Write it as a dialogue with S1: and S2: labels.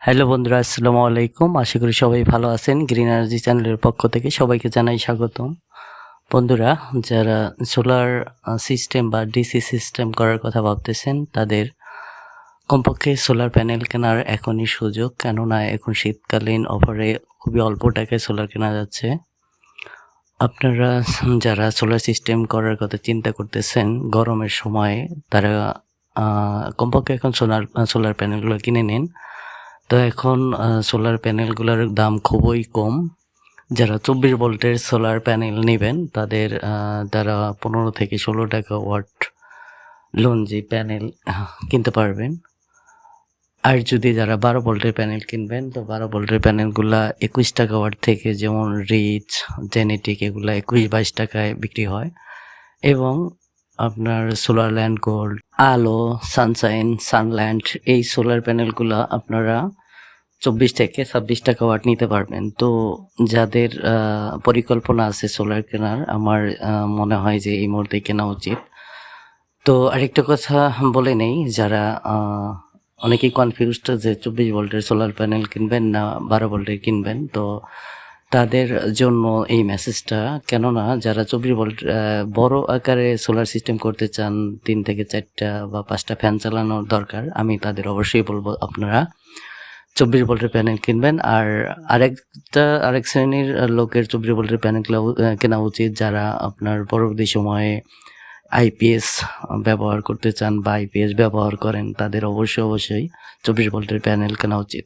S1: Hello বন্ধুরা, আসসালামু আলাইকুম। আশা করি সবাই ভালো আছেন। গ্রিন এনার্জি চ্যানেলের পক্ষ থেকে সবাইকে জানাই স্বাগতম। বন্ধুরা, যারা সোলার সিস্টেম বা ডিসি সিস্টেম করার কথা ভাবতেছেন, তাদের কমপক্ষে সোলার প্যানেল কেনার এখনই সুযোগ। কেননা এখন শীতকালীন অফারে খুবই অল্প টাকায় সোলার কেনা যাচ্ছে। আপনারা যারা সোলার সিস্টেম করার কথা চিন্তা করতেছেন গরমের সময়, তারা কমপক্ষে এখন সোলার প্যানেলগুলো কিনে নিন। তো এখন সোলার প্যানেলগুলোর দাম খুবই কম। যারা 24 ভোল্টের সোলার প্যানেল নেবেন, তাদের দ্বারা 15 থেকে 16 টাকা ওয়াট লঞ্জি প্যানেল কিনতে পারবেন। আর যদি যারা 12 ভোল্টের প্যানেল কিনবেন, তো 12 ভোল্টের প্যানেলগুলা 21 টাকা ওয়াট থেকে, যেমন রিচ, জেনেটিক, এগুলা 21-22 টাকায় বিক্রি হয়। এবং আপনার সোলার ল্যান্ড গোল্ড, আলো, সানশাইন, সানল্যান্ড, এই সোলার প্যানেলগুলা আপনারা 24 থেকে 26 টাকা ওয়াট নিতে পারবেন। তো যাদের পরিকল্পনা আছে সোলার কেনার, আমার মনে হয় যে এই মুহূর্তে কেনা উচিত। তো আরেকটা কথা বলে নেই, যারা অনেকেই কনফিউজড যে 24 ভোল্টের সোলার প্যানেল কিনবেন না 12 ভোল্টের কিনবেন, তো তাদের জন্য এই মেসেজটা। কেননা যারা 24 ভোল্ট বড় আকারে সোলার সিস্টেম করতে চান, 3 থেকে 4টা বা 5টা ফ্যান চালানোর দরকার, আমি তাদের অবশ্যই বলবো আপনারা 24 ভোল্টের প্যানেল কিনবেন। আর আরেক শ্রেণীর লোকের 24 ভোল্টের প্যানেল কেনা উচিত, যারা আপনার পরবর্তী সময়ে আইপিএস ব্যবহার করতে চান বা আইপিএস ব্যবহার করেন, তাদের অবশ্যই 24 ভোল্টের প্যানেল কেনা উচিত।